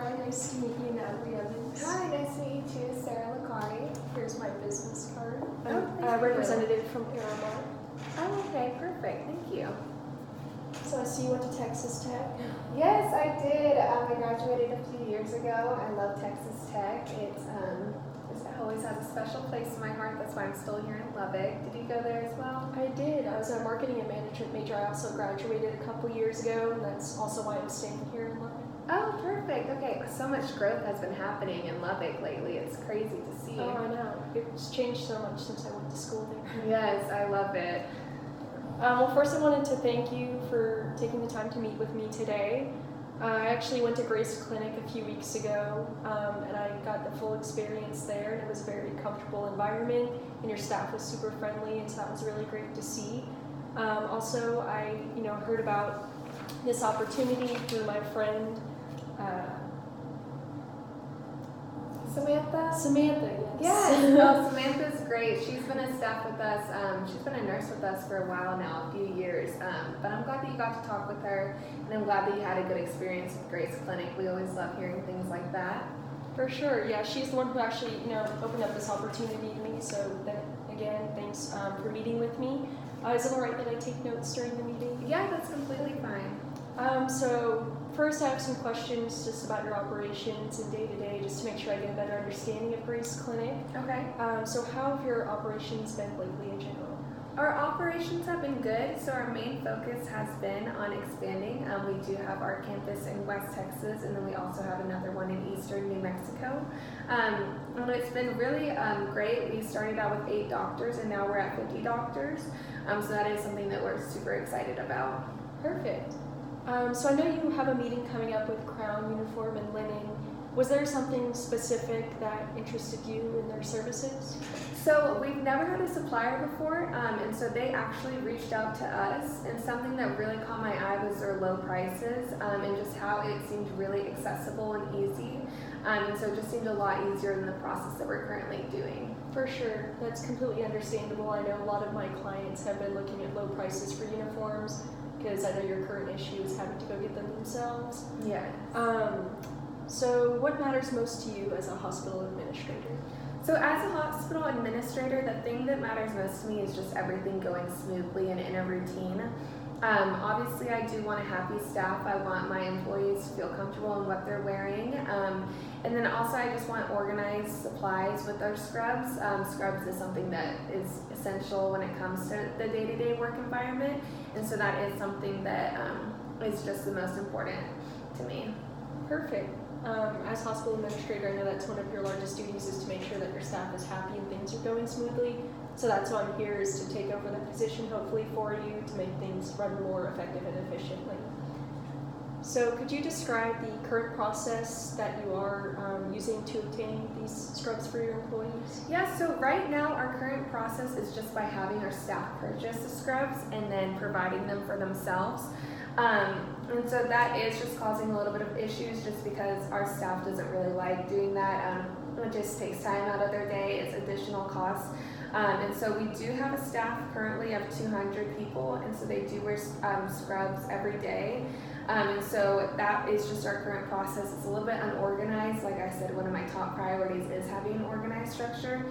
Hi, nice to meet you, Natalie Evans. Hi, nice to meet you too, Seller-Natalie. Here's my business card. I'm Oh, a thank you. representative from Aramar. Oh, okay, perfect. Thank you. So I see you went to Texas Tech. Yes, I did. I graduated a few years ago. I love Texas Tech. It always has a special place in my heart. That's why I'm still here in Lubbock. Did you go there as well? I did. I was a marketing and management major. I also graduated a couple years ago, and that's also why I'm staying here in Lubbock. Oh, perfect. Okay, so much growth has been happening in Lubbock lately. It's crazy to see. Oh, I know. It's changed so much since I went to school there. Yes, I love it. Well, first I wanted to thank you for taking the time to meet with me today. I actually went to Grace Clinic a few weeks ago, and I got the full experience there, and it was a very comfortable environment, and your staff was super friendly, and so that was really great to see. Also, I heard about this opportunity through my friend Samantha, yes. Yes, well, Samantha's great. She's been a staff with us. She's been a nurse with us for a while now, a few years. But I'm glad that you got to talk with her, and I'm glad that you had a good experience with Grace Clinic. We always love hearing things like that. For sure, yeah. She's the one who actually, opened up this opportunity to me. So then again, thanks for meeting with me. Is it all right that I take notes during the meeting? Yeah, that's completely fine. So first I have some questions just about your operations and day-to-day, just to make sure I get a better understanding of Grace Clinic. Okay. So how have your operations been lately in general? Our operations have been good, so our main focus has been on expanding. We do have our campus in West Texas, and then we also have another one in Eastern New Mexico. And it's been really great. We started out with 8 doctors, and now we're at 50 doctors. So that is something that we're super excited about. Perfect. So I know you have a meeting coming up with Crown Uniform and Linen. Was there something specific that interested you in their services? So we've never had a supplier before, and so they actually reached out to us, and something that really caught my eye was their low prices, and just how it seemed really accessible and easy, and so it just seemed a lot easier than the process that we're currently doing. For sure, that's completely understandable. I know a lot of my clients have been looking at low prices for uniforms, because I know your current issue is having to go get them themselves. Yes. So what matters most to you as a hospital administrator? So as a hospital administrator, the thing that matters most to me is just everything going smoothly and in a routine. Obviously, I do want a happy staff. I want my employees to feel comfortable in what they're wearing. And then also I just want organized supplies with our scrubs. Scrubs is something that is essential when it comes to the day-to-day work environment. And so that is something that is just the most important to me. Perfect. As hospital administrator, I know that's one of your largest duties is to make sure that your staff is happy and things are going smoothly. So that's why I'm here, is to take over the position hopefully for you to make things run more effective and efficiently. So could you describe the current process that you are using to obtain these scrubs for your employees? Yeah, so right now our current process is just by having our staff purchase the scrubs and then providing them for themselves. And so that is just causing a little bit of issues just because our staff doesn't really like doing that. It just takes time out of their day. It's additional costs. And so we do have a staff currently of 200 people, and so they do wear scrubs every day. And so that is just our current process. It's a little bit unorganized. Like I said, one of my top priorities is having an organized structure.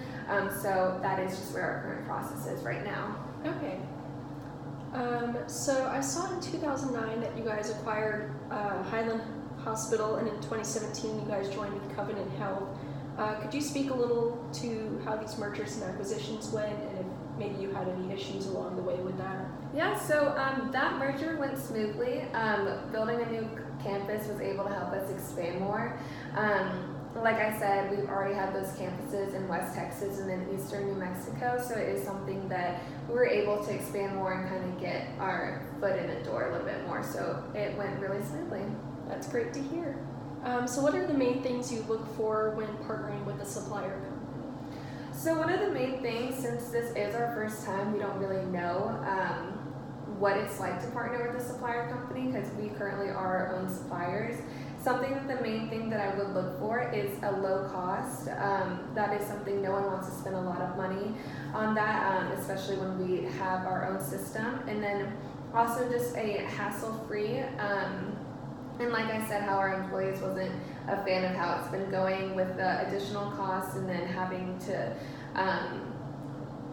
So that is just where our current process is right now. Okay. So I saw in 2009 that you guys acquired Highland Hospital, and in 2017 you guys joined with Covenant Health. Could you speak a little to how these mergers and acquisitions went, and if maybe you had any issues along the way with that? Yeah, so that merger went smoothly. Building a new campus was able to help us expand more. Like I said, we've already had those campuses in West Texas and then Eastern New Mexico, so it is something that we were able to expand more and kind of get our foot in the door a little bit more, so it went really smoothly. That's great to hear. So what are the main things you look for when partnering with a supplier company? So one of the main things, since this is our first time, we don't really know what it's like to partner with a supplier company because we currently are our own suppliers. Something that the main thing that I would look for is a low cost. That is something no one wants to spend a lot of money on that, especially when we have our own system. And then also just a hassle-free, and like I said, how our employees wasn't a fan of how it's been going with the additional costs and then having to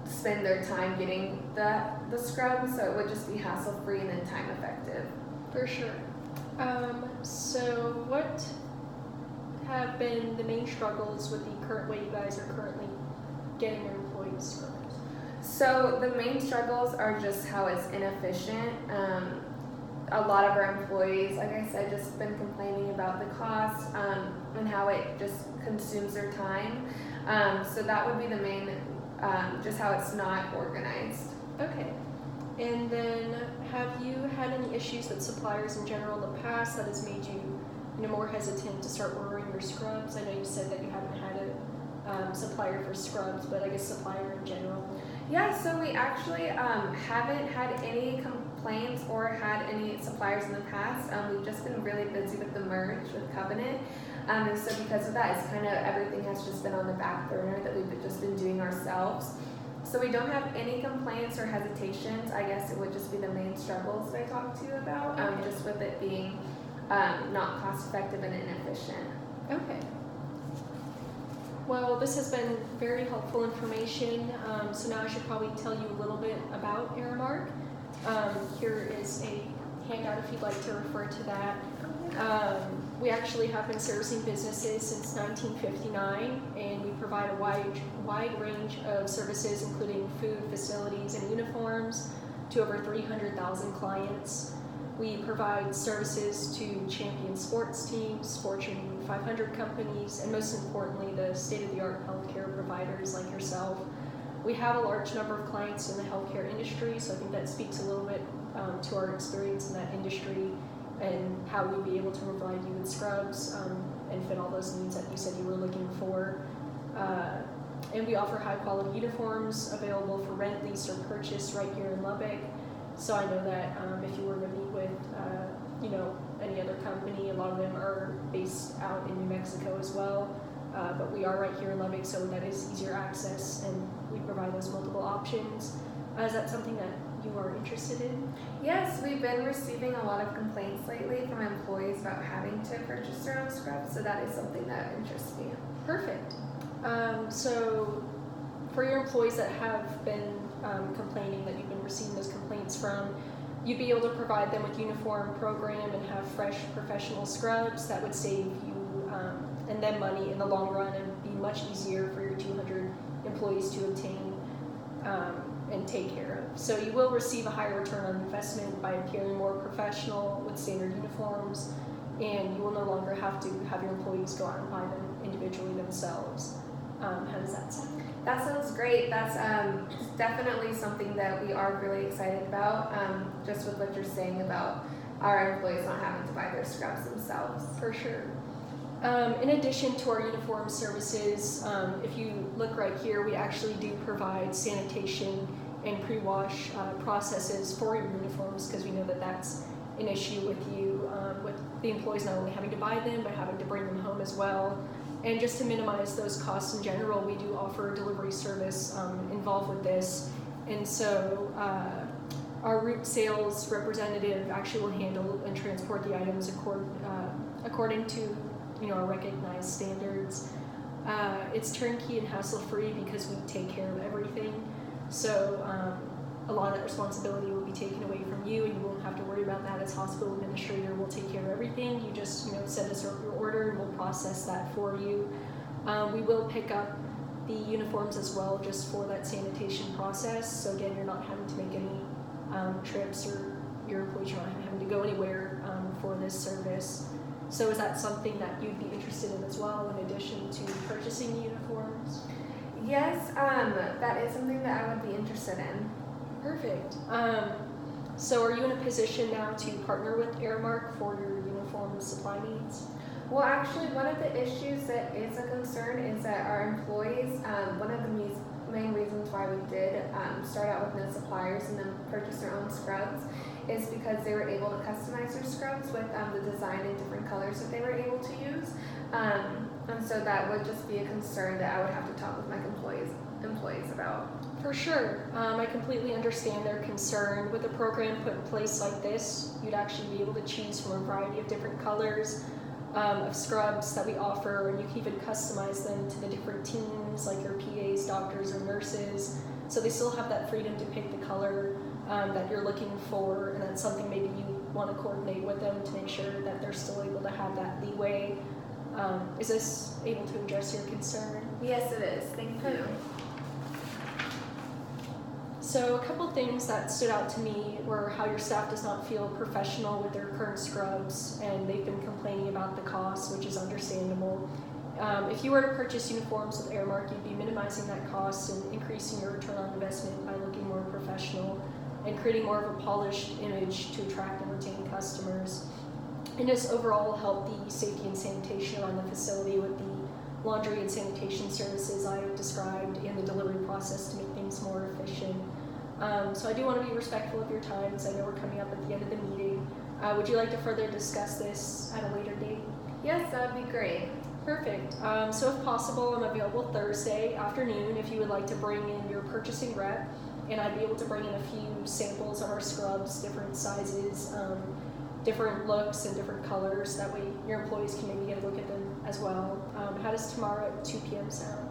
spend their time getting the scrubs, so it would just be hassle-free and then time effective. For sure. So what have been the main struggles with the current way you guys are currently getting your employees scrubs? So the main struggles are just how it's inefficient. A lot of our employees, like I said, just been complaining about the cost and how it just consumes their time. So that would be the main, just how it's not organized. Okay. And then have you had any issues with suppliers in general in the past that has made you more hesitant to start ordering your scrubs? I know you said that you haven't had a supplier for scrubs, but I guess supplier in general. Yeah, so we actually haven't had any complaints or had any suppliers in the past. We've just been really busy with the merge with Covenant. And so because of that, it's kind of everything has just been on the back burner that we've just been doing ourselves. So we don't have any complaints or hesitations. I guess it would just be the main struggles that I talked to you about, just with it being not cost effective and inefficient. Okay. Well, this has been very helpful information. So now I should probably tell you a little bit about Aramark. Here is a handout if you'd like to refer to that. We actually have been servicing businesses since 1959, and we provide a wide range of services, including food, facilities, and uniforms to over 300,000 clients. We provide services to champion sports teams, Fortune 500 companies, and most importantly, the state-of-the-art healthcare providers like yourself. We have a large number of clients in the healthcare industry, so I think that speaks a little bit to our experience in that industry and how we'd be able to provide you with scrubs and fit all those needs that you said you were looking for. And we offer high-quality uniforms available for rent, lease, or purchase right here in Lubbock. So I know that if you were to meet with, any other company, a lot of them are based out in New Mexico as well. But we are right here in Lubbock, so that is easier access, and we provide those multiple options. Is that something that you are interested in? Yes, we've been receiving a lot of complaints lately from employees about having to purchase their own scrubs, so that is something that interests me. Perfect. So for your employees that have been complaining, that you've been receiving those complaints from, you'd be able to provide them with uniform program and have fresh professional scrubs that would save you and them money in the long run and be much easier for your 200 employees to obtain and take care of. So you will receive a higher return on investment by appearing more professional with standard uniforms, and you will no longer have to have your employees go out and buy them individually themselves. How does that sound? That sounds great. That's definitely something that we are really excited about, just with what you're saying about our employees not having to buy their scrubs themselves. For sure. In addition to our uniform services, if you look right here, we actually do provide sanitation and pre-wash processes for your uniforms, because we know that that's an issue with you, with the employees not only having to buy them, but having to bring them home as well. And just to minimize those costs in general, we do offer a delivery service involved with this. And so our route sales representative actually will handle and transport the items according to our recognized standards. It's turnkey and hassle-free because we take care of everything. So a lot of that responsibility will be taken away from you, and you won't have to worry about that. As hospital administrator, we'll take care of everything. You just send us your order, and we'll process that for you. We will pick up the uniforms as well, just for that sanitation process. So again, you're not having to make any trips, or your employees are not having to go anywhere for this service. So is that something that you'd be interested in as well, in addition to purchasing the uniforms? Yes, that is something that I would be interested in. Perfect. So are you in a position now to partner with Aramark for your uniform supply needs? Well, actually, one of the issues that is a concern is that our employees, one of the main reasons why we did start out with no suppliers and then purchase their own scrubs is because they were able to customize their scrubs with the design and different colors that they were able to use. And so that would just be a concern that I would have to talk with my employees about. For sure. I completely understand their concern. With a program put in place like this, you'd actually be able to choose from a variety of different colors of scrubs that we offer, and you can even customize them to the different teams, like your PAs, doctors, or nurses. So they still have that freedom to pick the color that you're looking for, and that's something maybe you want to coordinate with them to make sure that they're still able to have that leeway. Is this able to address your concern? Yes, it is. Thank you. So a couple things that stood out to me were how your staff does not feel professional with their current scrubs, and they've been complaining about the cost, which is understandable. If you were to purchase uniforms with Airmark, you'd be minimizing that cost and increasing your return on investment by looking more professional and creating more of a polished image to attract and retain customers. And just overall help the safety and sanitation around the facility with the laundry and sanitation services I described and the delivery process to make things more efficient. So I do want to be respectful of your time, because I know we're coming up at the end of the meeting. Would you like to further discuss this at a later date? Yes, that would be great. Perfect. So if possible, I'm available Thursday afternoon if you would like to bring in your purchasing rep, and I'd be able to bring in a few samples of our scrubs, different sizes, different looks, and different colors. That way your employees can maybe get a look at them as well. How does tomorrow at 2 p.m. sound?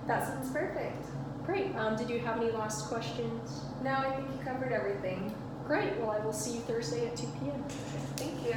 That sounds perfect. Great. Did you have any last questions? No, I think you covered everything. Great. Well, I will see you Thursday at 2 p.m. Thank you.